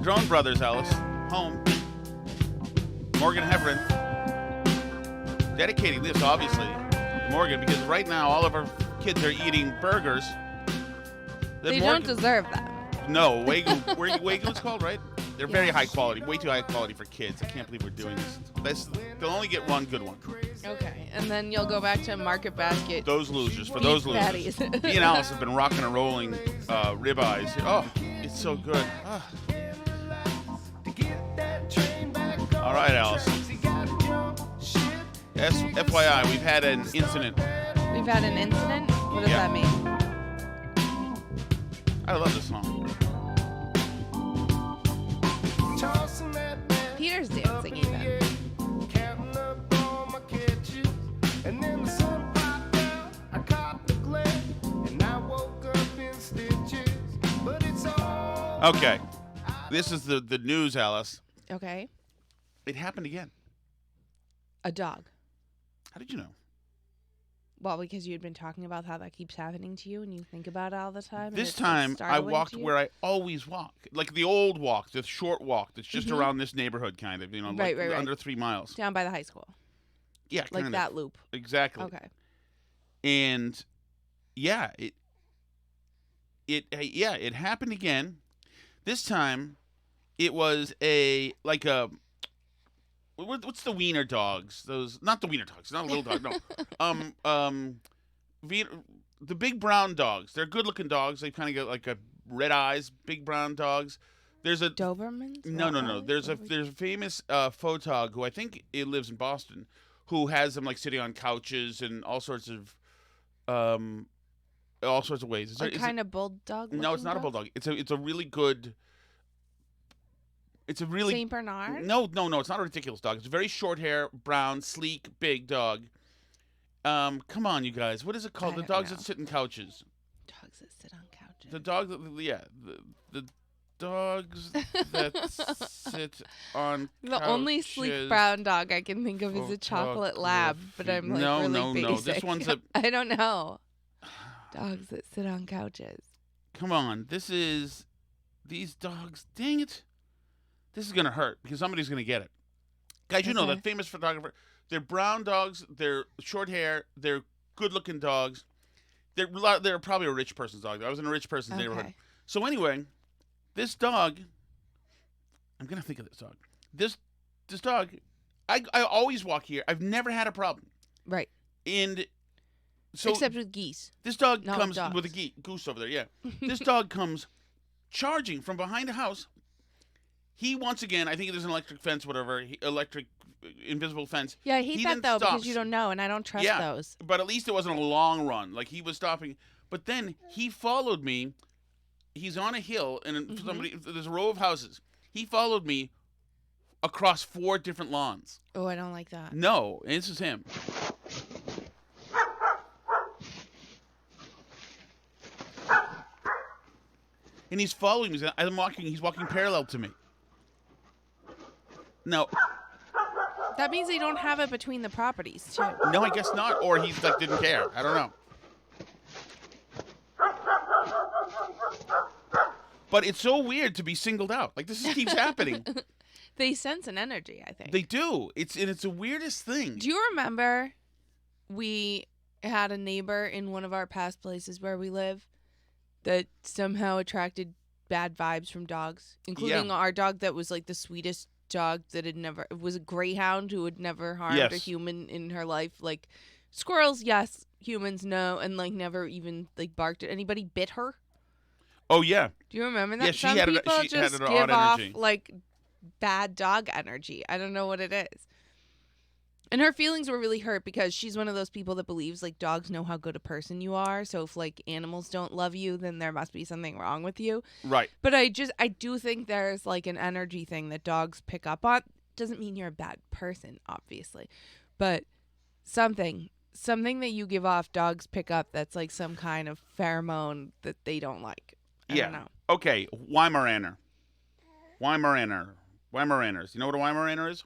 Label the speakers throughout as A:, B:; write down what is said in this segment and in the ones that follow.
A: Drone Brothers, Alice. Home. Morgan Heverin. Dedicating this, obviously, to Morgan, because right now all of our kids are eating burgers.
B: They don't deserve that.
A: No, Wagyu is called, right? They're very high quality, way too high quality for kids. I can't believe we're doing this. They'll only get one good one.
B: Okay, and then you'll go back to Market Basket.
A: Those losers, for those losers. Me and Alice have been rocking and rolling ribeyes. Oh, it's so good. Oh. All right, Alice. FYI, we've had an incident.
B: We've had an incident? What does that mean?
A: I love this song.
B: Peter's dancing even.
A: Okay. This is the news, Alice.
B: Okay.
A: It happened again.
B: A dog.
A: How did you know?
B: Well, because you had been talking about how that keeps happening to you and you think about it all the time.
A: This time, I walked where I always walk. Like the old walk, the short walk that's just around this neighborhood, kind of,
B: right.
A: Under 3 miles.
B: Down by the high school.
A: Yeah,
B: like that loop.
A: Exactly.
B: Okay.
A: And, yeah, it happened again. This time, it was what's the wiener dogs? Those, not the wiener dogs, not a little dog. No, the big brown dogs. They're good-looking dogs. They kind of get like a red eyes, big brown dogs. There's a
B: Dobermans.
A: No. There's a famous photog who I think it lives in Boston, who has them like sitting on couches and all sorts of ways.
B: It's kind of bulldog.
A: No, it's not a bulldog. It's a really good. It's a really
B: Saint Bernard.
A: No, it's not a ridiculous dog. It's a very short hair, brown, sleek, big dog. Come on, you guys. What is it called? The dogs that sit on couches.
B: Dogs that sit on couches.
A: The dogs that sit on couches.
B: The only sleek brown dog I can think of is a chocolate lab, but I'm like really basic.
A: No. This one's a.
B: I don't know. Dogs that sit on couches.
A: Come on, these dogs. Dang it. This is going to hurt because somebody's going to get it. Guys, you know that famous photographer. They're brown dogs. They're short hair. They're good-looking dogs. They're probably a rich person's dog. I was in a rich person's neighborhood. So anyway, this dog, I'm going to think of this dog. This dog, I always walk here. I've never had a problem.
B: Right.
A: And so
B: except with geese.
A: This dog comes with a goose over there, yeah. This dog comes charging from behind a house. He, once again, I think there's an electric fence, whatever, invisible fence.
B: Yeah, I hate that, though, because you don't know, and I don't trust those.
A: But at least it wasn't a long run. Like, he was stopping. But then he followed me. He's on a hill, and there's a row of houses. He followed me across 4 different lawns.
B: Oh, I don't like that.
A: No, this is him. And he's following me. He's walking parallel to me. No.
B: That means they don't have it between the properties, too.
A: No, I guess not. Or he didn't care. I don't know. But it's so weird to be singled out. Like, this keeps happening.
B: They sense an energy, I think.
A: They do. It's the weirdest thing.
B: Do you remember we had a neighbor in one of our past places where we live that somehow attracted bad vibes from dogs, including our dog that was like the sweetest dog that was a greyhound who had never harmed a human in her life. Like squirrels, yes. Humans, no. And like never even like barked at anybody, bit her.
A: Oh, yeah.
B: Do you remember that?
A: Yeah,
B: Some people just give off like bad dog energy. I don't know what it is. And her feelings were really hurt because she's one of those people that believes like dogs know how good a person you are. So if like animals don't love you, then there must be something wrong with you.
A: Right.
B: But I do think there's like an energy thing that dogs pick up on. Doesn't mean you're a bad person, obviously. But something that you give off, dogs pick up that's like some kind of pheromone that they don't like. I don't know.
A: Okay. Weimaraner. Weimaraners. You know what a Weimaraner is?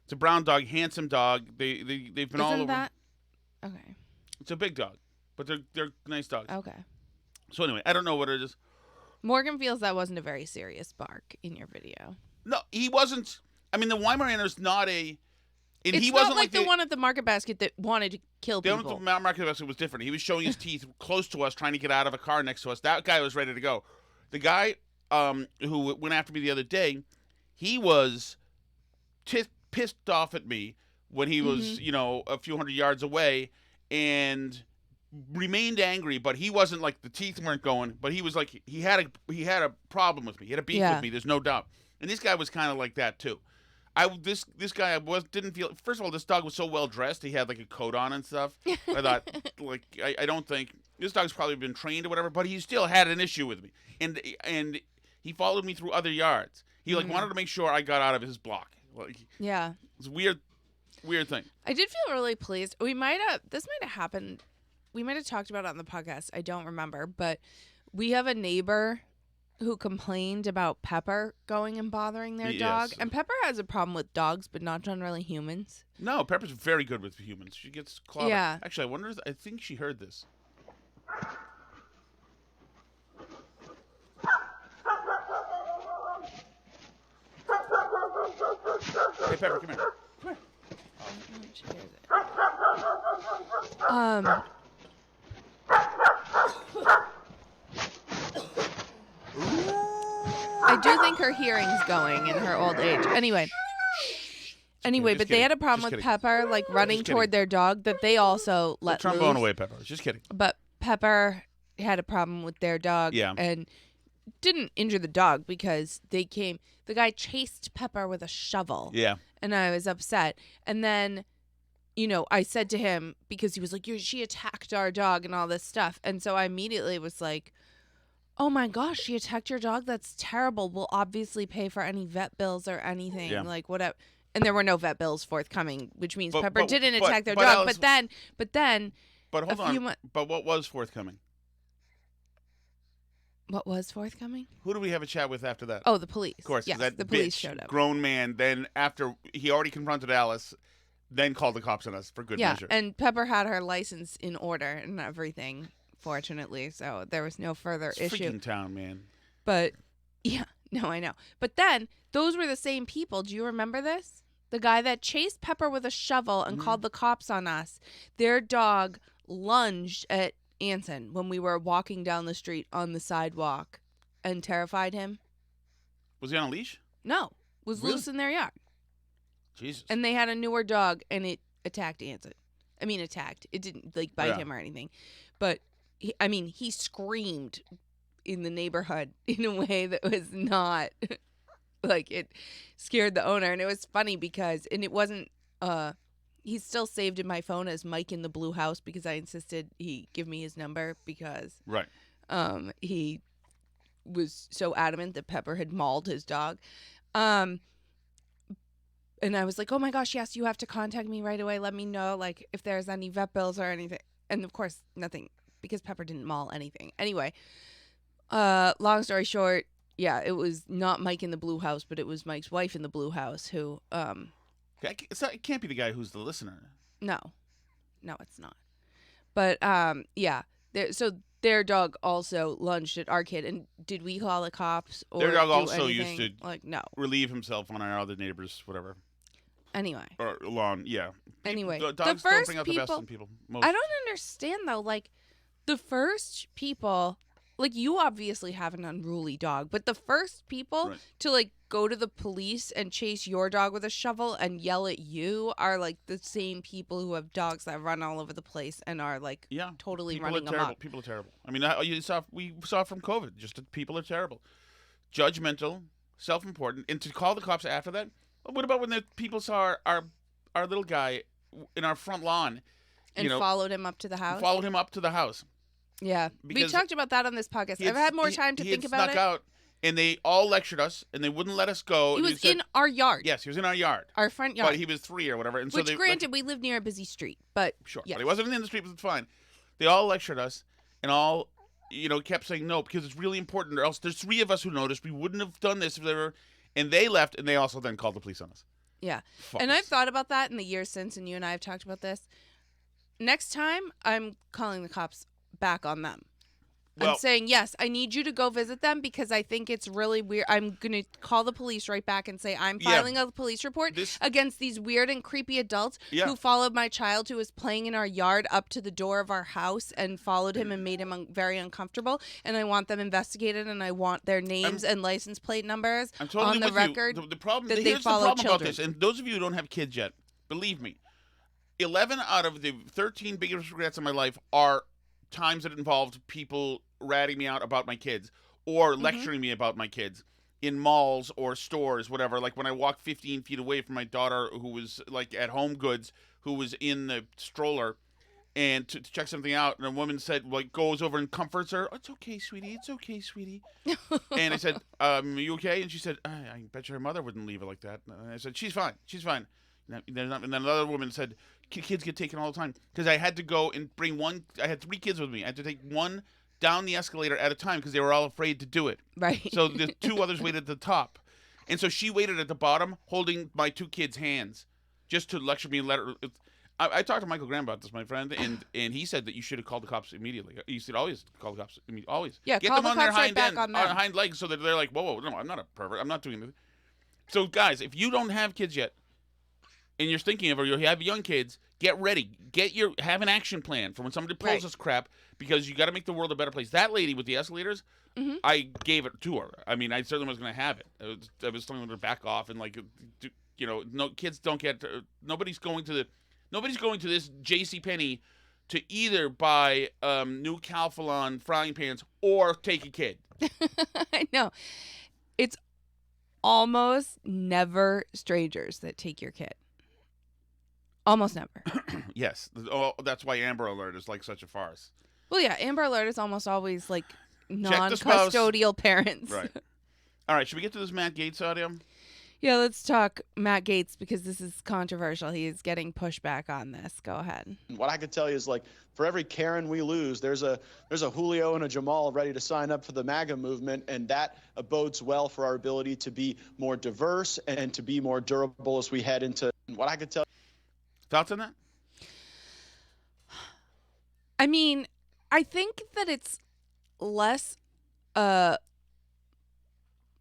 A: It's a brown dog, handsome dog. They've been all over.
B: That? Okay.
A: It's a big dog, but they're nice dogs.
B: Okay.
A: So anyway, I don't know what it is.
B: Morgan feels that wasn't a very serious bark in your video.
A: No, he wasn't. I mean, the Weimaranner's not a. And
B: It's
A: he
B: not
A: wasn't
B: like the one at the Market Basket that wanted to kill
A: the
B: people.
A: one at the Market Basket was different. He was showing his teeth close to us, trying to get out of a car next to us. That guy was ready to go. The guy who went after me the other day, he was pissed off at me when he was, a few hundred yards away and remained angry, but he wasn't like the teeth weren't going, but he was like he had a problem with me. He had a beef with me, there's no doubt. And this guy was kind of like that too. This guy didn't feel. First of all, this dog was so well dressed. He had like a coat on and stuff. I thought, I don't think this dog's probably been trained or whatever, but he still had an issue with me. And he followed me through other yards. He wanted to make sure I got out of his block. It's a weird thing.
B: I did feel really pleased. This might have happened. We might have talked about it on the podcast. I don't remember, but we have a neighbor who complained about Pepper going and bothering their dog. And Pepper has a problem with dogs, but not generally humans.
A: No, Pepper's very good with humans. She gets clobbered.
B: Yeah.
A: Actually, I think she heard this. Hey, Pepper, come here. Come here.
B: She hears it. I do think her hearing's going in her old age. Anyway, but they had a problem with Pepper, like running toward their dog that they also let loose.
A: Trombone away, Pepper. Just kidding.
B: But Pepper had a problem with their dog and didn't injure the dog because the guy chased Pepper with a shovel.
A: Yeah.
B: And I was upset. And then, I said to him, because he was like, she attacked our dog and all this stuff. And so I immediately was like, oh my gosh, she attacked your dog? That's terrible. We'll obviously pay for any vet bills or anything.
A: Yeah.
B: Like, whatever. And there were no vet bills forthcoming, which means Pepper didn't attack their dog.
A: Alice,
B: but then.
A: But hold on. But what was forthcoming?
B: What was forthcoming?
A: Who do we have a chat with after that?
B: Oh, the police.
A: Of course.
B: Yes,
A: that
B: the police showed up.
A: Grown man, then after he already confronted Alice, then called the cops on us for good measure.
B: Yeah, and Pepper had her license in order and everything, fortunately, so there was no further issue.
A: Freaking town, man.
B: But, yeah, no, I know. But then, those were the same people. Do you remember this? The guy that chased Pepper with a shovel and called the cops on us, their dog lunged at Anson when we were walking down the street on the sidewalk and terrified him.
A: Was he on a leash?
B: No. Was loose in their yard.
A: Jesus.
B: And they had a newer dog and it attacked Anson. I mean, attacked. It didn't bite him or anything. But, he screamed in the neighborhood in a way that was not, it scared the owner. And it was funny because, and it wasn't, he's still saved in my phone as Mike in the Blue House because I insisted he give me his number because he was so adamant that Pepper had mauled his dog. And I was like, oh my gosh, yes, you have to contact me right away. Let me know, if there's any vet bills or anything. And of course, nothing, because Pepper didn't maul anything. Anyway, long story short, yeah, it was not Mike in the Blue House, but it was Mike's wife in the Blue House who,
A: it can't be the guy who's the listener.
B: No, it's not. But, yeah, so their dog also lunged at our kid. And did we call the cops? Or
A: their dog
B: do
A: also
B: anything?
A: used to
B: no.
A: relieve himself on our other neighbors, whatever.
B: Anyway.
A: Or lawn, yeah.
B: Anyway,
A: dogs
B: the first
A: don't bring out
B: people,
A: the best in people. Most.
B: I don't understand, though. The first people, you obviously have an unruly dog, but the first people to, go to the police and chase your dog with a shovel and yell at you are, the same people who have dogs that run all over the place and are, totally
A: people
B: running
A: are terrible.
B: amok.
A: People are terrible. I mean, we saw from COVID, just that people are terrible. Judgmental, self-important, and to call the cops after that? What about when the people saw our little guy in our front lawn?
B: And followed him up to the house?
A: Followed him up to the house.
B: Yeah. We talked about that on this podcast. I've had more time to think about it.
A: He out, and they all lectured us, and they wouldn't let us go.
B: He was in our yard.
A: Yes, he was in our yard.
B: Our front yard.
A: But he was 3 or whatever. And
B: Which, granted, we live near a busy street, but
A: sure.
B: Yes.
A: But he wasn't in the street, but it's fine. They all lectured us, and all, kept saying no, because it's really important, or else there's 3 of us who noticed. We wouldn't have done this if they were... And they left, and they also then called the police on us.
B: Yeah. And I've thought about that in the years since, and you and I have talked about this. Next time, I'm calling the cops back on them.
A: Well,
B: I'm saying, yes, I need you to go visit them because I think it's really weird. I'm going to call the police right back and say I'm filing a police report against these weird and creepy adults who followed my child who was playing in our yard up to the door of our house and followed him and made him very uncomfortable. And I want them investigated, and I want their names and license plate numbers on the record.
A: The problem,
B: that
A: here's
B: they follow
A: the problem
B: children.
A: about this, and those of you who don't have kids yet, believe me, 11 out of the 13 biggest regrets in my life are times that involved people ratting me out about my kids or lecturing me about my kids in malls or stores, whatever. Like when I walked 15 feet away from my daughter who was like at Home Goods, who was in the stroller, and to check something out, and a woman said, like, goes over and comforts her. "It's okay, sweetie. It's okay, sweetie." And I said, "Are you okay?" And she said, "I bet you her mother wouldn't leave her like that." And I said, "She's fine. She's fine." And then another woman said, "Kids get taken all the time." Because I had to go and bring one. I had 3 kids with me. I had to take one down the escalator at a time because they were all afraid to do it.
B: Right.
A: So the 2 others waited at the top. And so she waited at the bottom holding my 2 kids' hands just to lecture me and let her. I talked to Michael Graham about this, my friend, and he said that you should have called the cops immediately. You should always call the cops. Always.
B: Yeah,
A: get
B: call
A: them
B: the
A: on their
B: cops right back
A: hind
B: on them.
A: hind legs so that they're like, whoa, no, I'm not a pervert. I'm not doing this. So, guys, if you don't have kids yet, and you're thinking of, or you have young kids, get ready. Have an action plan for when somebody pulls this crap, because you got to make the world a better place. That lady with the escalators, I gave it to her. I mean, I certainly was going to have it. I was telling her to back off and no kids don't get. Nobody's going to this JCPenney to either buy new Calphalon frying pans or take a kid.
B: I know. It's almost never strangers that take your kid. Almost never.
A: Yes. Oh, that's why Amber Alert is like such a farce.
B: Well, yeah, Amber Alert is almost always like non-custodial parents.
A: Right. All right, should we get to this Matt Gaetz audio?
B: Yeah, let's talk Matt Gaetz because this is controversial. He is getting pushback on this. Go ahead.
C: What I could tell you is, like, for every Karen we lose, there's a Julio and a Jamaal ready to sign up for the MAGA movement, and that bodes well for our ability to be more diverse and to be more durable as we head into what I could tell.
A: Thoughts on that?
B: I mean, I think that it's less a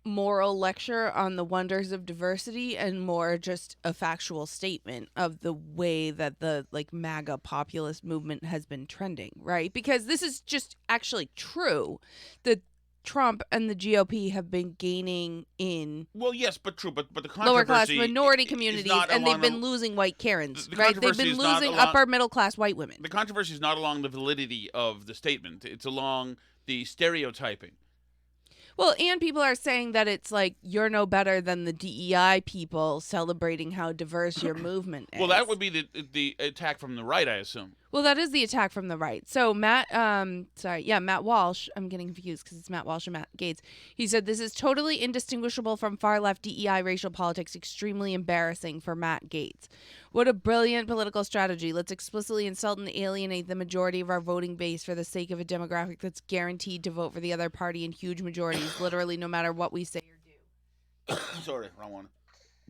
B: moral lecture on the wonders of diversity and more just a factual statement of the way that the MAGA populist movement has been trending, right? Because this is just actually true that Trump and the GOP have been gaining in
A: but true, but the controversy
B: lower class minority communities, and they've been losing white Karens, right? They've been losing upper middle class white women.
A: The controversy is not along the validity of the statement; it's along the stereotyping.
B: Well, and people are saying that it's like you're no better than the DEI people celebrating how diverse your movement is.
A: Well, that would be the attack from the right, I assume.
B: Well, that is the attack from the right. So Matt Walsh, I'm getting confused because it's Matt Walsh and Matt Gaetz. He said this is totally indistinguishable from far left DEI racial politics, extremely embarrassing for Matt Gaetz. What a brilliant political strategy. Let's explicitly insult and alienate the majority of our voting base for the sake of a demographic that's guaranteed to vote for the other party in huge majorities, literally no matter what we say or do.
A: Sorry, wrong one.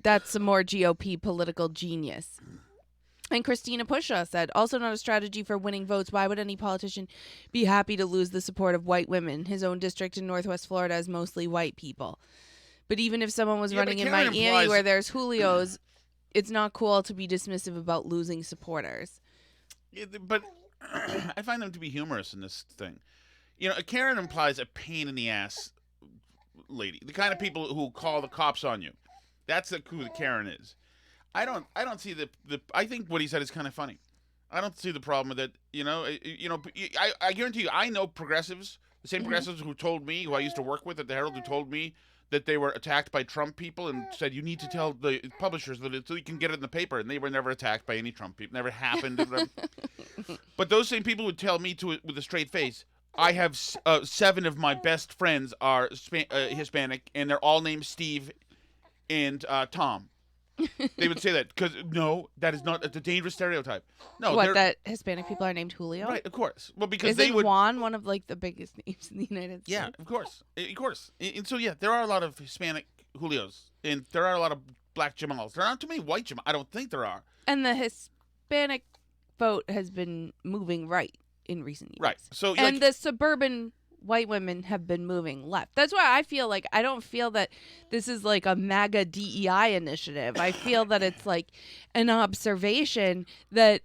B: That's some more GOP political genius. And Christina Pusha said, also not a strategy for winning votes. Why would any politician be happy to lose the support of white women? His own district in Northwest Florida is mostly white people. But even if someone was running in Miami where there's Julio's, it's not cool to be dismissive about losing supporters.
A: Yeah, but I find them to be humorous in this thing. You know, a Karen implies a pain in the ass lady. The kind of people who call the cops on you. That's who the Karen is. I don't see the. I think what he said is kind of funny. I don't see the problem with it. I guarantee you, I know progressives, the same progressives who told me, who I used to work with at the Herald, who told me that they were attacked by Trump people and said, you need to tell the publishers that so you can get it in the paper. And they were never attacked by any Trump people. Never happened. But those same people would tell me with a straight face, I have 7 of my best friends are Hispanic, and they're all named Steve and Tom. They would say that because that is not. It's a dangerous stereotype. No,
B: that Hispanic people are named Julio?
A: Right, of course. Well, because
B: Isn't Juan one of the biggest names in the United States?
A: Yeah, of course. And so there are a lot of Hispanic Julios, and there are a lot of black Jamals. There aren't too many white Jamals. I don't think there are.
B: And the Hispanic vote has been moving right in recent years.
A: Right. So
B: the suburban white women have been moving left. That's why I feel like I don't feel that this is like a MAGA DEI initiative. I feel that it's like an observation that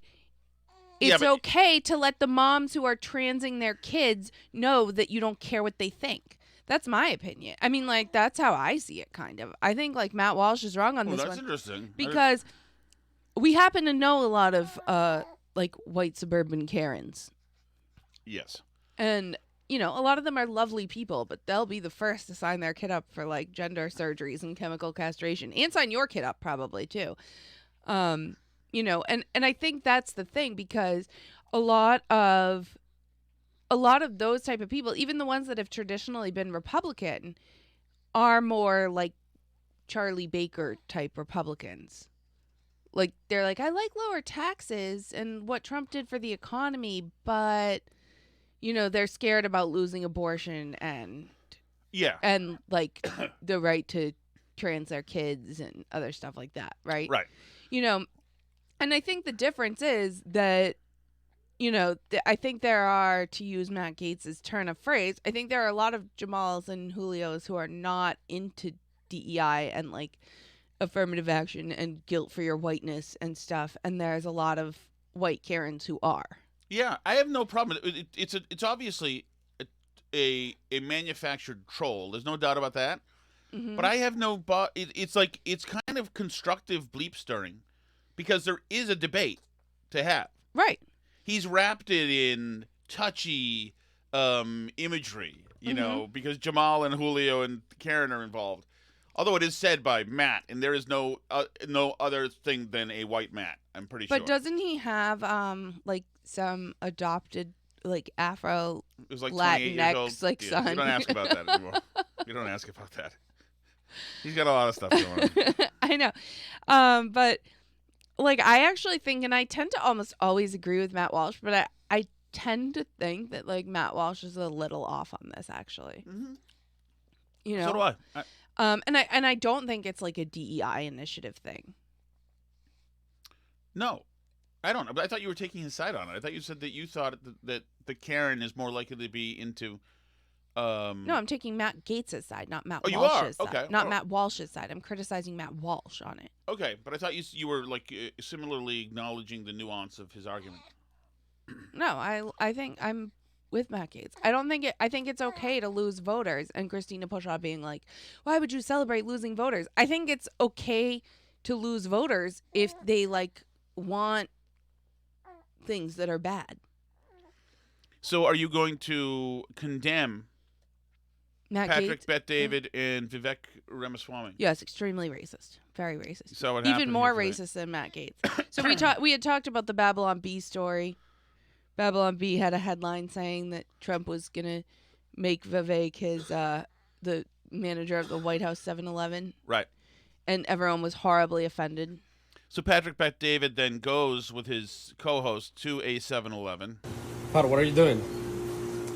B: it's okay to let the moms who are transing their kids know that you don't care what they think. That's my opinion. I mean, like, that's how I see it, kind of. I think, like, Matt Walsh is wrong on this one.
A: That's interesting.
B: Because we happen to know a lot of, like, white suburban Karens.
A: Yes.
B: And, you know, a lot of them are lovely people, but they'll be the first to sign their kid up for, like, gender surgeries and chemical castration. And sign your kid up, probably, too. You know, and I think that's the thing, because a lot of those type of people, even the ones that have traditionally been Republican, are more like Charlie Baker type Republicans. Like, they're like, I like lower taxes and what Trump did for the economy, but, you know, they're scared about losing abortion and like the right to trans their kids and other stuff like that, right?
A: Right.
B: You know, and I think the difference is that, you know, I think there are, to use Matt Gaetz' turn of phrase, I think there are a lot of Jamals and Julios who are not into DEI and, like, affirmative action and guilt for your whiteness and stuff. And there's a lot of white Karens who are. Yeah,
A: I have no problem. It's obviously a manufactured troll. There's no doubt about that. Mm-hmm. But I have no... It's like, it's kind of constructive bleep stirring, because there is a debate to have.
B: Right.
A: He's wrapped it in touchy imagery, you know, because Jamaal and Julio and Karen are involved. Although it is said by Matt, and there is no other thing than a white Matt, I'm pretty sure.
B: But doesn't he have, like, some adopted, like, Afro
A: like
B: Latinx, like, son?
A: You don't ask about that anymore. You don't ask about that. He's got a lot of stuff going on.
B: I know. But... like, I actually think, and I tend to almost always agree with Matt Walsh, but I tend to think that, like, Matt Walsh is a little off on this, actually. Mm-hmm. You know?
A: So do I.
B: And I don't think it's, like, a DEI initiative thing.
A: No. I don't know. But I thought you were taking his side on it. I thought you said that you thought that the Karen is more likely to be into...
B: No, I'm taking Matt Gaetz' side, not Matt Walsh's
A: you are? Okay.
B: side. Not Matt Walsh's side. I'm criticizing Matt Walsh on it.
A: Okay, but I thought you were, like, similarly acknowledging the nuance of his argument.
B: No, I think I'm with Matt Gaetz. I think it's okay to lose voters, and Christina Pushaw being like, why would you celebrate losing voters? I think it's okay to lose voters if they, like, want things that are bad.
A: So are you going to condemn
B: Matt
A: Patrick
B: Gaetz?
A: Bet-David and Vivek Ramaswamy?
B: Yes, extremely racist. Very racist.
A: So what
B: even more racist than Matt Gaetz. So we had talked about the Babylon Bee story. Babylon Bee had a headline saying that Trump was gonna make Vivek his the manager of the White House 7-Eleven.
A: Right.
B: And everyone was horribly offended.
A: So Patrick Bet-David then goes with his co-host to a 7-Eleven.
D: Pat, what are you doing?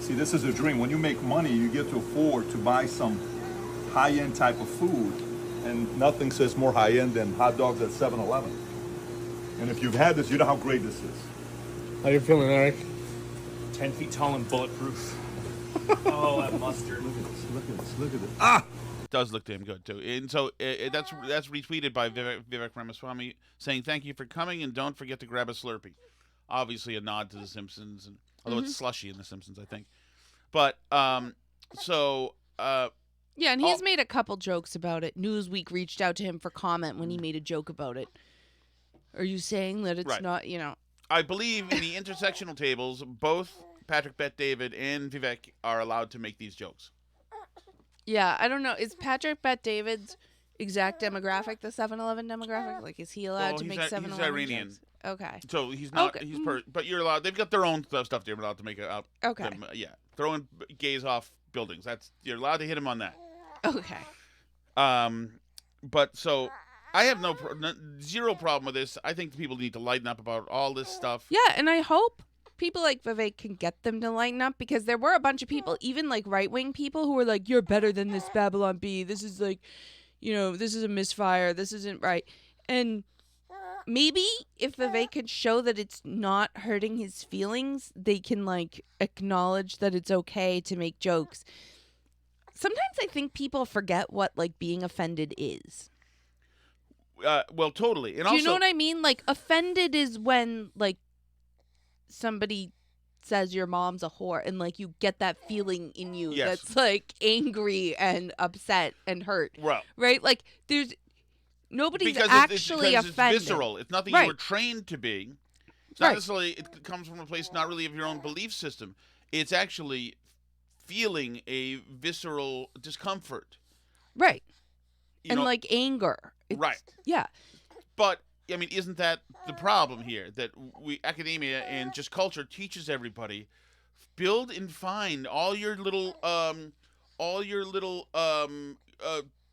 E: See, this is a dream. When you make money, you get to afford to buy some high-end type of food. And nothing says more high-end than hot dogs at 7-Eleven. And if you've had this, you know how great this is.
D: How you feeling, Eric?
F: 10 feet tall and bulletproof. Oh, that mustard.
E: Look at this.
A: Ah! It does look damn good, too. And so that's retweeted by Vivek Ramaswamy saying, thank you for coming, and don't forget to grab a Slurpee. Obviously a nod to The Simpsons, and although it's slushy in The Simpsons, I think. But,
B: yeah, and he's made a couple jokes about it. Newsweek reached out to him for comment when he made a joke about it. Are you saying that it's not, you know...
A: I believe in the intersectional tables, both Patrick Bet-David and Vivek are allowed to make these jokes.
B: Yeah, I don't know. Is Patrick Bet-David's exact demographic the 7-Eleven demographic? Like, is he allowed to make 7-Eleven
A: He's Iranian.
B: jokes? Okay.
A: So he's not.
B: Okay.
A: But you're allowed. They've got their own stuff. They're allowed to make it out.
B: Okay.
A: Them, yeah, throwing gays off buildings. You're allowed to hit him on that.
B: Okay.
A: But so I have zero problem with this. I think people need to lighten up about all this stuff.
B: Yeah, and I hope people like Vivek can get them to lighten up, because there were a bunch of people, even like right-wing people, who were like, you're better than this Babylon Bee. This is like, you know, this is a misfire. This isn't right. And maybe if Vivek could show that it's not hurting his feelings, they can like acknowledge that it's okay to make jokes. Sometimes I think people forget what like being offended is.
A: Well, totally. And
B: Do you know what I mean? Like offended is when like somebody says your mom's a whore and like you get that feeling in you that's like angry and upset and hurt. Right? Like there's nobody's actually offended.
A: It's visceral. It's nothing you were trained to be. It's not necessarily, it comes from a place not really of your own belief system. It's actually feeling a visceral discomfort.
B: Right. And like anger.
A: Right.
B: Yeah.
A: But I mean, isn't that the problem here? That academia and just culture teaches everybody, build and find all your little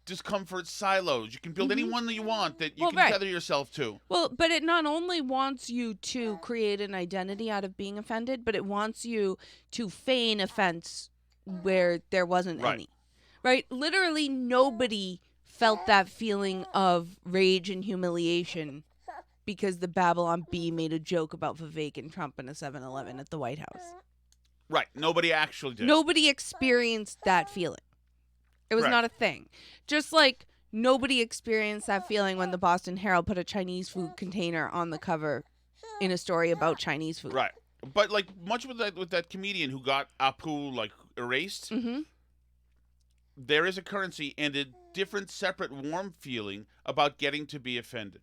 A: discomfort silos. You can build any one that you want that you can tether yourself to.
B: Well, but it not only wants you to create an identity out of being offended, but it wants you to feign offense where there wasn't any. Right? Literally nobody felt that feeling of rage and humiliation because the Babylon Bee made a joke about Vivek and Trump in a 7-Eleven at the White House.
A: Right. Nobody actually did.
B: Nobody experienced that feeling. It was not a thing. Just like nobody experienced that feeling when the Boston Herald put a Chinese food container on the cover in a story about Chinese food.
A: Right. But like much with that comedian who got Apu like erased, there is a currency and a different, separate, warm feeling about getting to be offended.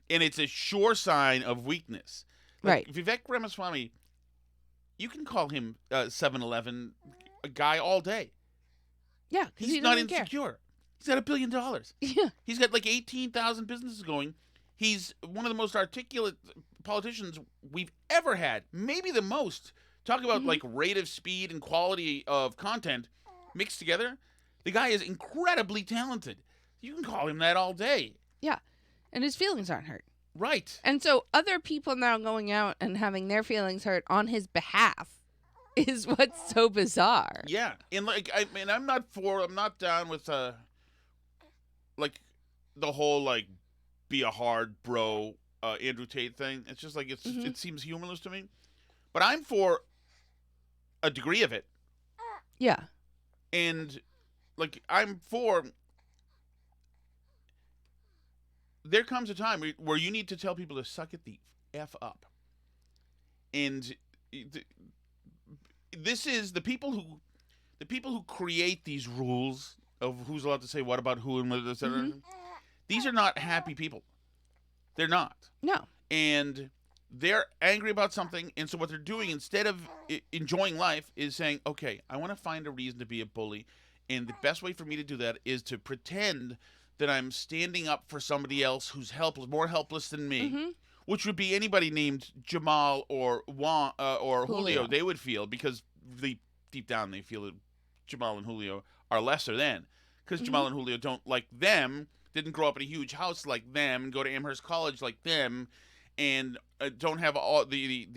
A: And it's a sure sign of weakness. Like, Vivek Ramaswamy, you can call him 7-Eleven a guy all day.
B: Yeah,
A: he's not insecure.
B: Care.
A: He's got $1 billion.
B: Yeah.
A: He's got like 18,000 businesses going. He's one of the most articulate politicians we've ever had. Maybe the most. Talk about like rate of speed and quality of content mixed together. The guy is incredibly talented. You can call him that all day.
B: Yeah. And his feelings aren't hurt.
A: Right.
B: And so other people now going out and having their feelings hurt on his behalf is what's so bizarre.
A: Yeah. And like I mean I'm not down with like the whole like be a hard bro Andrew Tate thing. It's just like it seems humorless to me. But I'm for a degree of it.
B: Yeah.
A: And like I'm for there comes a time where you need to tell people to suck it the F up. And this is the people who create these rules of who's allowed to say what about who and what, etc. These are not happy people. They're not.
B: No.
A: And they're angry about something, and so what they're doing instead of enjoying life is saying, okay, I want to find a reason to be a bully, and the best way for me to do that is to pretend that I'm standing up for somebody else who's helpless, more helpless than me, which would be anybody named Jamaal or Julio. They would feel, because deep down they feel that Jamaal and Julio are lesser than, because Jamaal and Julio don't like them, didn't grow up in a huge house like them, and go to Amherst College like them, and don't have all the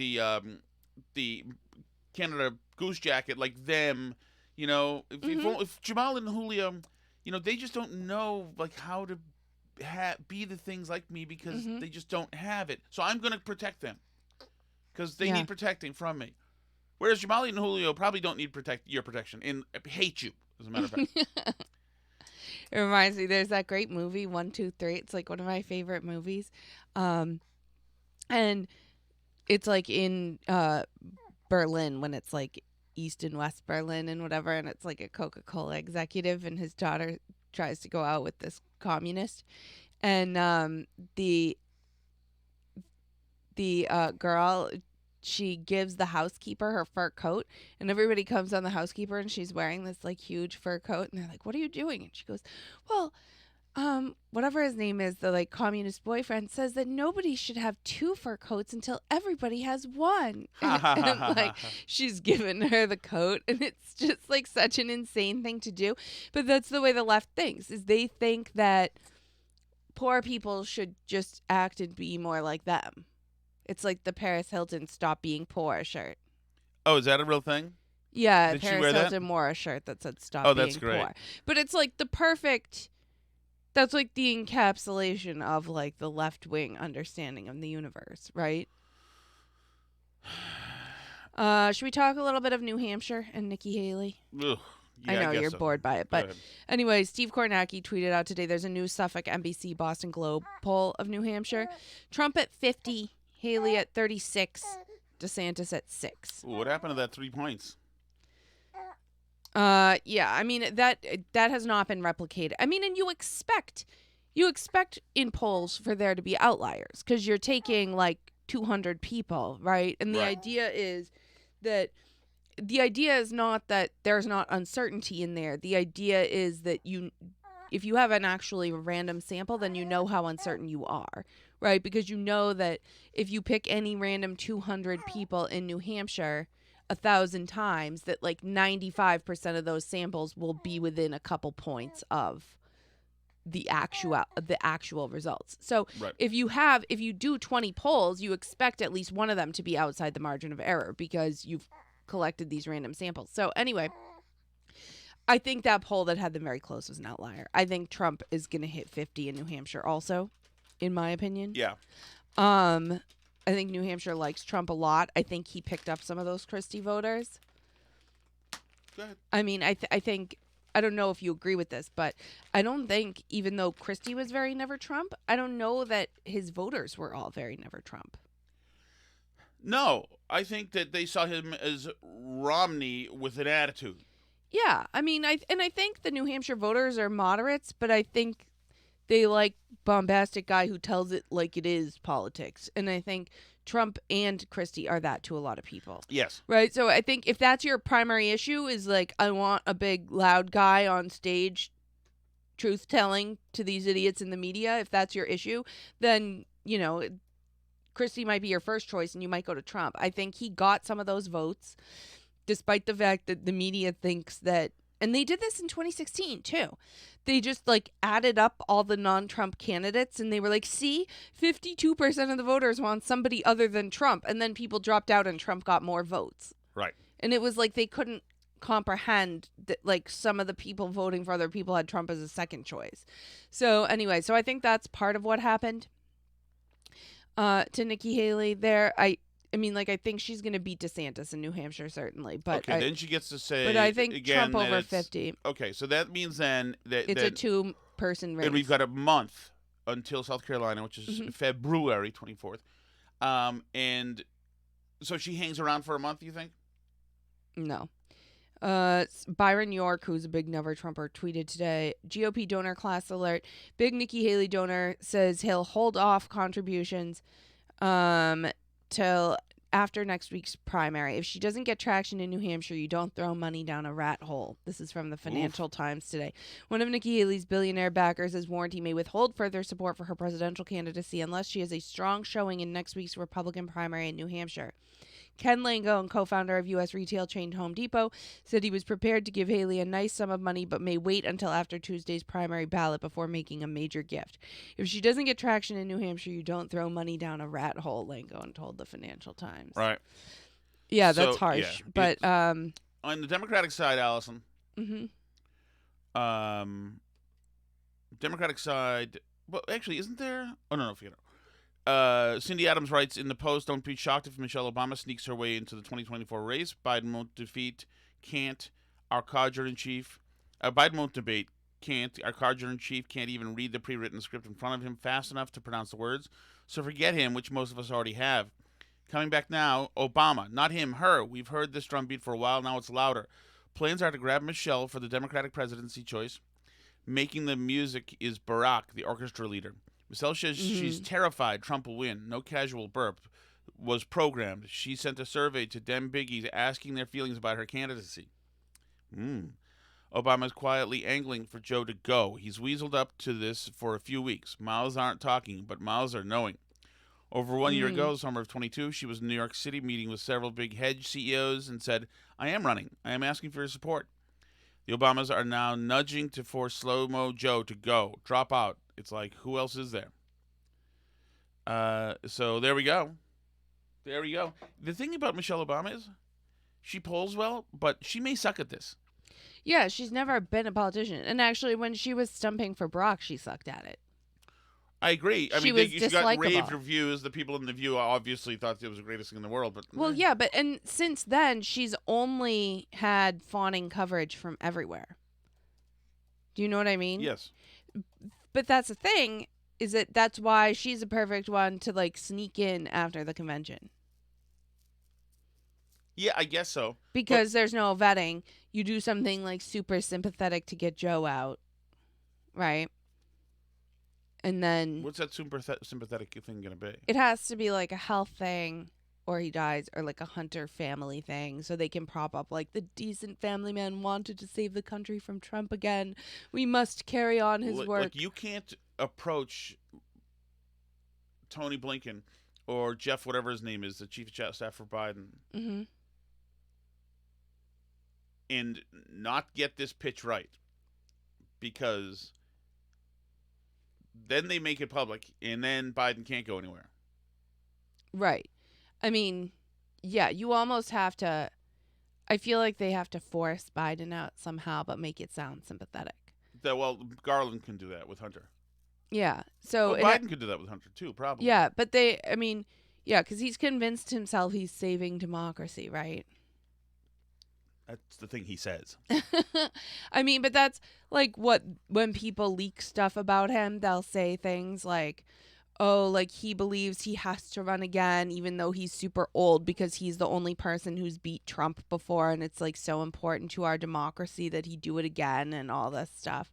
A: Canada Goose Jacket like them. You know, if Jamaal and Julio, you know, they just don't know like how to be the things like me because they just don't have it. So I'm going to protect them because they need protecting from me. Whereas Jamaal and Julio probably don't need your protection and hate you, as a matter of fact.
B: It reminds me, there's that great movie, 1, 2, 3. It's like one of my favorite movies. And it's like in Berlin, when it's like East and West Berlin and whatever, and it's like a Coca-Cola executive and his daughter tries to go out with this communist, and the girl, she gives the housekeeper her fur coat, and everybody comes on the housekeeper and she's wearing this like huge fur coat, and they're like, what are you doing? And she goes, well, whatever his name is, the like communist boyfriend says that nobody should have 2 fur coats until everybody has 1. And like she's given her the coat, and it's just like such an insane thing to do. But that's the way the left thinks, is they think that poor people should just act and be more like them. It's like the Paris Hilton "Stop Being Poor" shirt.
A: Oh, is that a real thing?
B: Yeah,
A: Did
B: Paris
A: she wear
B: Hilton
A: that?
B: wore a shirt that said "Stop
A: Oh,
B: Being
A: that's great.
B: Poor." But it's like the perfect That's like the encapsulation of like the left-wing understanding of the universe, right? Should we talk a little bit of New Hampshire and Nikki Haley?
A: Ugh. Yeah,
B: I know
A: guess
B: you're
A: so.
B: bored by it,
A: Go
B: but
A: ahead.
B: anyway, Steve Kornacki tweeted out today there's a new Suffolk, NBC, Boston Globe poll of New Hampshire. Trump at 50, Haley at 36, DeSantis at 6.
A: Ooh, what happened to that 3 points?
B: Yeah, I mean that has not been replicated. I mean, and you expect in polls for there to be outliers because you're taking like 200 people, right? And the
A: Right.
B: idea is not that there's not uncertainty in there. The idea is that if you have an actually random sample, then you know how uncertain you are, right? Because you know that if you pick any random 200 people in New Hampshire 1,000 times, that like 95% of those samples will be within a couple points of the actual results. So
A: Right.
B: if you do 20 polls, you expect at least one of them to be outside the margin of error because you've collected these random samples. So anyway, I think that poll that had them very close was an outlier. I think Trump is going to hit 50 in New Hampshire also, in my opinion.
A: Yeah.
B: I think New Hampshire likes Trump a lot. I think he picked up some of those Christie voters.
A: Go ahead.
B: I mean, I think, I don't know if you agree with this, but I don't think, even though Christie was very never Trump, I don't know that his voters were all very never Trump.
A: No, I think that they saw him as Romney with an attitude.
B: Yeah, I mean, I think the New Hampshire voters are moderates, but I think they like bombastic guy who tells it like it is politics. And I think Trump and Christie are that to a lot of people.
A: Yes.
B: Right? So I think if that's your primary issue is like, I want a big loud guy on stage truth telling to these idiots in the media, if that's your issue, then, you know, Christie might be your first choice and you might go to Trump. I think he got some of those votes despite the fact that the media thinks that, and they did this in 2016 too. They just like added up all the non-Trump candidates and they were like, see, 52% of the voters want somebody other than Trump. And then people dropped out and Trump got more votes.
A: Right.
B: And it was like they couldn't comprehend that like some of the people voting for other people had Trump as a second choice. So anyway, so I think that's part of what happened to Nikki Haley there. I mean, like, I think she's going to beat DeSantis in New Hampshire, certainly. But
A: okay, then she gets to say.
B: But I think
A: again,
B: Trump over 50.
A: Okay, so that means then that
B: It's a two-person race.
A: and we've got a month until South Carolina, which is February 24th. And so she hangs around for a month, you think?
B: No. Byron York, who's a big Never Trumper, tweeted today, GOP donor class alert. Big Nikki Haley donor says he'll hold off contributions till after next week's primary. If she doesn't get traction in New Hampshire, you don't throw money down a rat hole. This is from the Financial Times today. One of Nikki Haley's billionaire backers has warned he may withhold further support for her presidential candidacy unless she has a strong showing in next week's Republican primary in New Hampshire. Ken Langone, co-founder of U.S. retail chain Home Depot, said he was prepared to give Haley a nice sum of money but may wait until after Tuesday's primary ballot before making a major gift. If she doesn't get traction in New Hampshire, you don't throw money down a rat hole, Langone told the Financial Times.
A: Right.
B: Yeah,
A: So,
B: that's harsh.
A: yeah,
B: but
A: on the Democratic side, Allison. Democratic side. Well, actually, isn't there? Oh no, forget it. Cindy Adams writes in the Post, don't be shocked if Michelle Obama sneaks her way into the 2024 race. Biden won't defeat Can't. Our codger-in-chief. Biden won't debate Can't. Our codger-in-chief can't even read the pre-written script in front of him fast enough to pronounce the words. So forget him, which most of us already have. Coming back now, Obama. Not him, her. We've heard this drumbeat for a while. Now it's louder. Plans are to grab Michelle for the Democratic presidency choice. Making the music is Barack, the orchestra leader. Michelle says she's terrified Trump will win. No casual burp was programmed. She sent a survey to Dem Biggies asking their feelings about her candidacy. Obama's quietly angling for Joe to go. He's weaseled up to this for a few weeks. Mouths aren't talking, but mouths are knowing. Over 1 year ago, summer of 22, she was in New York City meeting with several big hedge CEOs and said, I am running. I am asking for your support. The Obamas are now nudging to force Slow-Mo Joe to go, drop out. It's like, who else is there? So there we go. The thing about Michelle Obama is she polls well, but she may suck at this.
B: Yeah, she's never been a politician. And actually, when she was stumping for Brock, she sucked at it.
A: I agree. I
B: She
A: mean,
B: was
A: she got rave
B: dislikable.
A: reviews. The people in the View obviously thought it was the greatest thing in the world. But
B: Well, yeah, but and since then, she's only had fawning coverage from everywhere. Do you know what I mean?
A: yes.
B: But that's the thing, is that's why she's a perfect one to, like, sneak in after the convention.
A: Yeah, I guess so.
B: Because there's no vetting. You do something, like, super sympathetic to get Joe out, right? And then
A: What's that sympathetic thing going to be?
B: it has to be, like, a health thing, or he dies, or, like, a Hunter family thing, so they can prop up, like, the decent family man wanted to save the country from Trump again. We must carry on his work.
A: Like, you can't approach Tony Blinken or Jeff, whatever his name is, the chief of staff for Biden,
B: Mm-hmm.
A: and not get this pitch right, because then they make it public, and then Biden can't go anywhere.
B: Right. I mean, yeah, you almost have to. I feel like they have to force Biden out somehow, but make it sound sympathetic.
A: Well, Garland can do that with Hunter.
B: Yeah. So
A: Well, Biden could do that with Hunter too, probably.
B: yeah, but I mean, yeah, because he's convinced himself he's saving democracy, right?
A: That's the thing he says.
B: I mean, but that's like when people leak stuff about him, they'll say things like, oh, like he believes he has to run again, even though he's super old, because he's the only person who's beat Trump before. And it's like so important to our democracy that he do it again and all this stuff.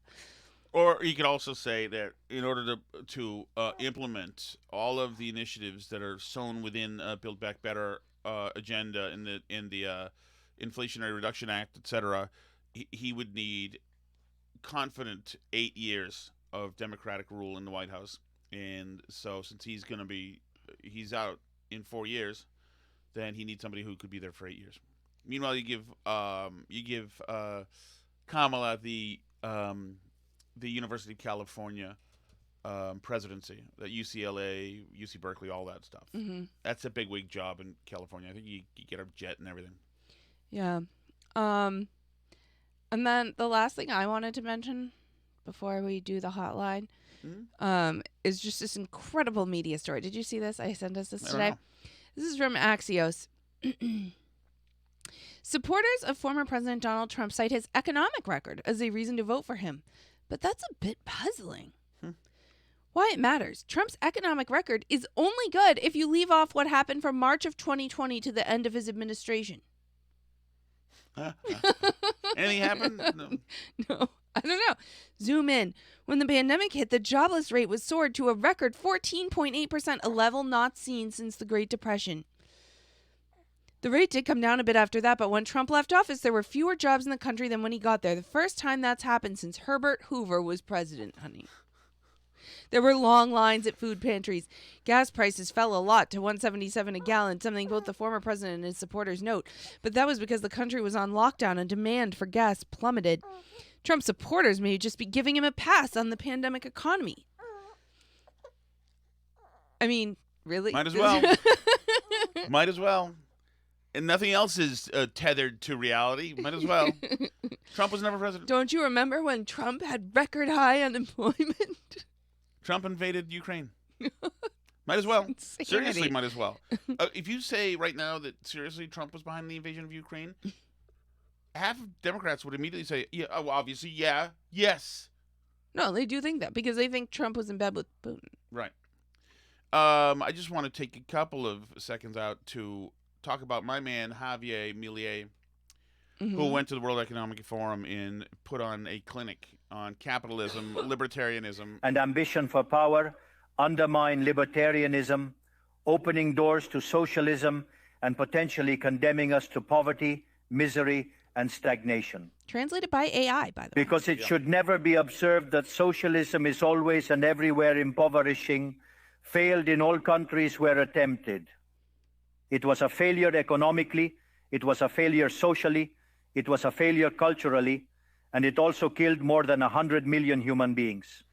A: Or you could also say that in order to implement all of the initiatives that are sown within Build Back Better agenda in the Inflationary Reduction Act, etc., he would need confident 8 years of Democratic rule in the White House. And so, since he's out in 4 years, then he needs somebody who could be there for 8 years. Meanwhile, you give Kamala the University of California presidency, the UCLA, UC Berkeley, all that stuff.
B: Mm-hmm.
A: That's a big job in California. I think you get a jet and everything.
B: Yeah. And then the last thing I wanted to mention before we do the hotline is just this incredible media story. Did you see this? I sent us this today. This is from Axios. Supporters of former President Donald Trump cite his economic record as a reason to vote for him. But that's a bit puzzling. Why it matters. Trump's economic record is only good if you leave off what happened from March of 2020 to the end of his administration.
A: Anything happened?
B: No, I don't know. Zoom in. When the pandemic hit, the jobless rate was soared to a record 14.8%, a level not seen since the Great Depression. The rate did come down a bit after that, but when Trump left office, there were fewer jobs in the country than when he got there. The first time that's happened since Herbert Hoover was president, honey. There were long lines at food pantries. Gas prices fell a lot to $1.77 a gallon, something both the former president and his supporters note. But that was because the country was on lockdown and demand for gas plummeted. Trump supporters may just be giving him a pass on the pandemic economy. I mean, really?
A: Might as well. Might as well. And nothing else is tethered to reality. Might as well. Trump was never president.
B: Don't you remember when Trump had record high unemployment?
A: Trump invaded Ukraine. Might as well.
B: Insanity.
A: Seriously, might as well. If you say right now that seriously Trump was behind the invasion of Ukraine, half of Democrats would immediately say, yeah, well, obviously, yeah, yes.
B: No, they do think that because they think Trump was in bed with Putin.
A: Right. I just want to take a couple of seconds out to talk about my man, Javier Milei, who went to the World Economic Forum and put on a clinic on capitalism, libertarianism,
G: and ambition for power undermine libertarianism, opening doors to socialism and potentially condemning us to poverty, misery, and stagnation.
B: Translated by AI, by the way.
G: Because it should never be observed that socialism is always and everywhere impoverishing, failed in all countries where attempted. It was a failure economically, it was a failure socially, it was a failure culturally, and it also killed more than 100 million human beings.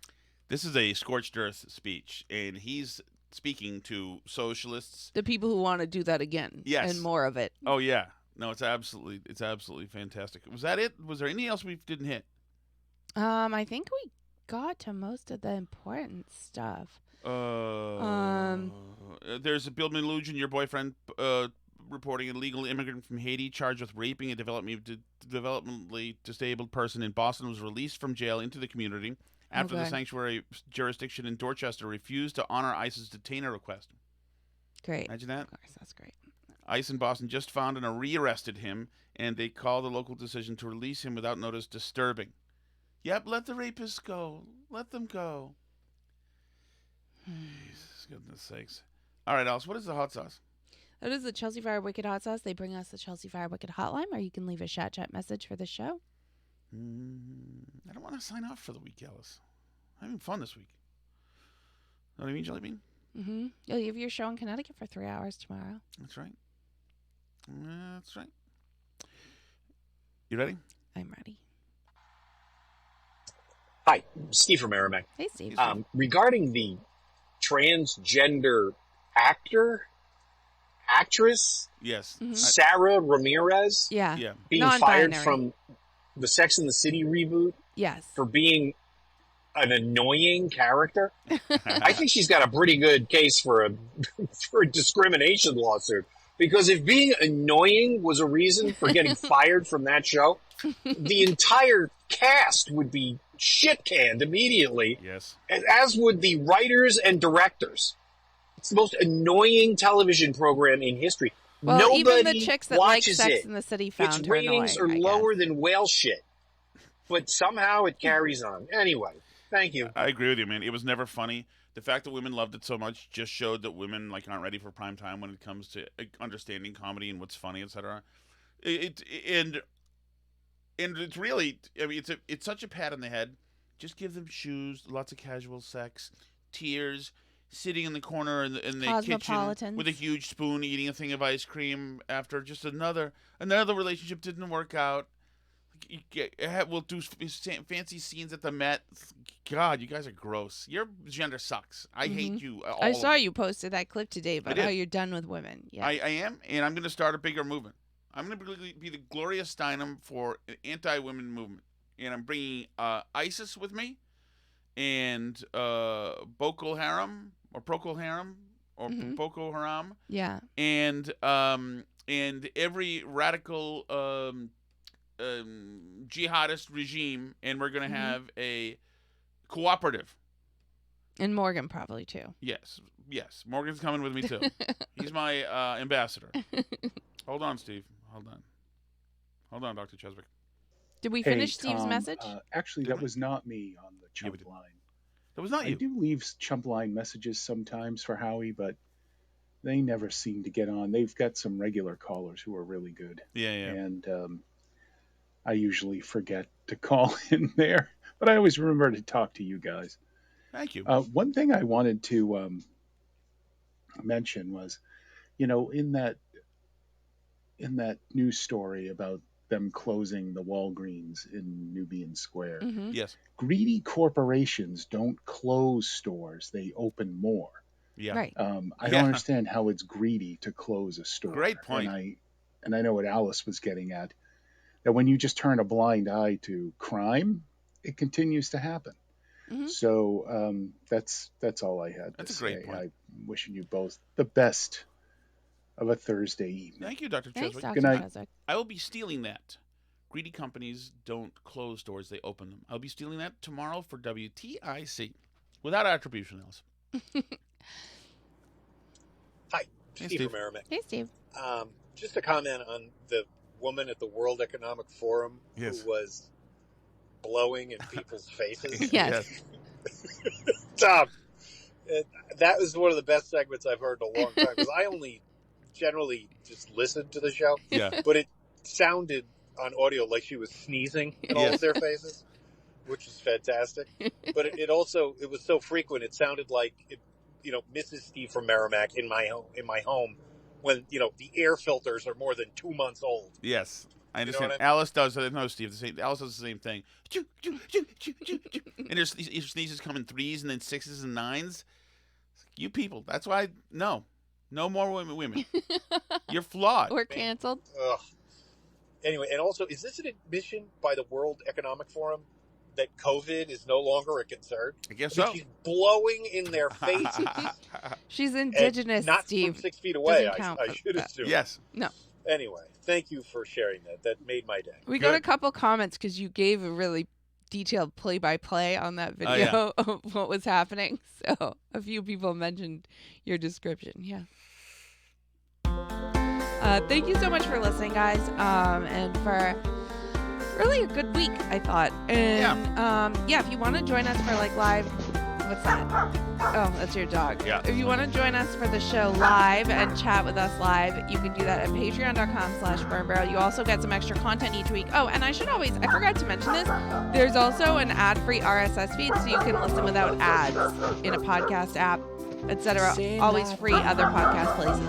A: This is a scorched earth speech, and he's speaking to socialists.
B: The people who want to do that again.
A: Yes.
B: And more of it.
A: Oh, yeah. No, it's absolutely fantastic. Was that it? Was there anything else we didn't hit?
B: I think we got to most of the important stuff.
A: There's a Bill Malugin, your boyfriend, reporting an illegal immigrant from Haiti charged with raping a developmentally disabled person in Boston was released from jail into the community after the sanctuary jurisdiction in Dorchester refused to honor ICE's detainer request.
B: Great.
A: Imagine that.
B: Of course, that's great.
A: ICE in Boston just found and rearrested him, and they call the local decision to release him without notice disturbing. Yep, let the rapists go. Let them go. Jesus, goodness sakes. All right, Alice, what is the hot sauce?
B: That is the Chelsea Fire Wicked Hot Sauce. They bring us the Chelsea Fire Wicked Hotline, or you can leave a chat message for the show.
A: I don't want to sign off for the week, Alice. I'm having fun this week. Know what I mean, Jelly Bean?
B: Mm-hmm. You'll leave your show in Connecticut for 3 hours tomorrow.
A: That's right. That's right. You ready?
B: I'm ready.
H: Hi, Steve from Merrimack.
B: Hey, Steve.
H: Regarding the transgender actress,
A: Yes.
B: Mhm.
H: Sarah Ramirez,
B: Yeah.
A: Yeah.
H: being
B: Non-binary.
H: fired from the Sex and the City reboot
B: Yes.
H: for being an annoying character. I think she's got a pretty good case for a for a discrimination lawsuit. Because if being annoying was a reason for getting fired from that show, the entire cast would be shit-canned immediately,
A: Yes.
H: as would the writers and directors. It's the most annoying television program in history.
B: Well,
H: Nobody
B: even the chicks that like
H: watches
B: Sex
H: it.
B: in the City found
H: Its
B: her
H: ratings
B: annoying,
H: are
B: I
H: lower
B: guess.
H: than whale shit. But somehow it carries on. Anyway, thank you.
A: I agree with you, man. It was never funny. The fact that women loved it so much just showed that women aren't ready for prime time when it comes to understanding comedy and what's funny, etc. And it's really, I mean, it's such a pat on the head. Just give them shoes, lots of casual sex, tears, sitting in the corner in the kitchen
B: Cosmopolitans.
A: with a huge spoon, eating a thing of ice cream after just another relationship didn't work out. We'll do fancy scenes at the Met. God, you guys are gross. Your gender sucks. I hate you.
B: I saw you posted that clip today about how you're done with women. Yeah.
A: I am, and I'm going to start a bigger movement. I'm going to be the Gloria Steinem for an anti-women movement. And I'm bringing ISIS with me and Boko Haram or Procol Haram or Boko Haram.
B: Yeah.
A: And every radical jihadist regime, and we're going to have a cooperative.
B: And Morgan probably too.
A: Yes. Morgan's coming with me too. He's my ambassador. Hold on, Steve. Hold on, Dr. Cheswick.
B: Did we finish Steve's message?
I: Actually, that was not me on the chump line.
A: That was not you.
I: I do leave chump line messages sometimes for Howie, but they never seem to get on. They've got some regular callers who are really good.
A: Yeah.
I: And I usually forget to call in there, but I always remember to talk to you guys.
A: Thank you.
I: One thing I wanted to mention was, in that news story about them closing the Walgreens in Nubian Square.
B: Mm-hmm.
A: Yes.
I: Greedy corporations don't close stores; they open more.
A: Yeah.
B: Right.
I: I don't understand how it's greedy to close a store.
A: Great point.
I: And I know what Alice was getting at. That when you just turn a blind eye to crime, it continues to happen.
B: Mm-hmm.
I: So that's all I had to
A: That's a
I: say.
A: great point.
I: I'm wishing you both the best of a Thursday evening.
A: Thank you, Dr.
B: Thanks,
A: Cheswick.
B: Dr.
I: Good night.
B: Cheswick.
A: I will be stealing that. Greedy companies don't close doors, they open them. I'll be stealing that tomorrow for WTIC. Without attribution, Alice.
H: Hi,
A: Hey,
H: Steve
A: Steve.
H: from Merrimack.
B: Hey, Steve.
H: Just a comment on the woman at the World Economic Forum
A: Yes.
H: who was blowing in people's faces.
B: Yes.
H: Tom, that was one of the best segments I've heard in a long time because I only generally just listen to the show,
A: Yeah.
H: but it sounded on audio like she was sneezing in all of their faces, which is fantastic. But it also was so frequent. It sounded like Mrs. Steve from Merrimack in my home when the air filters are more than 2 months old.
A: Yes. I
H: You know
A: understand.
H: what I mean?
A: Alice does. No, Steve. Alice does the same thing. And her sneezes come in 3s and then 6s and 9s. You people. That's why. No more women. You're flawed.
B: We're canceled.
H: Ugh.
J: Anyway, and also, is this an admission by the World Economic Forum that COVID is no longer a concern?
A: I guess
J: mean,
A: so.
J: She's blowing in their faces.
B: She's indigenous,
J: not
B: Steve.
J: from 6 feet away,
B: Doesn't count.
J: I should assume.
A: Yes.
B: No.
J: Anyway, thank you for sharing that. That made my day.
B: We got a couple comments because you gave a really detailed play-by-play on that video of what was happening. So a few people mentioned your description. Yeah. Thank you so much for listening, guys, and for really a good week, I thought. And if you want to join us for like live, what's that? Oh, that's your dog.
A: Yeah.
B: If you want to join us for the show live and chat with us live, you can do that at patreon.com/burnbarrel. You also get some extra content each week. Oh, and I forgot to mention this. There's also an ad-free RSS feed, so you can listen without ads in a podcast app, etc. Always free other podcast places.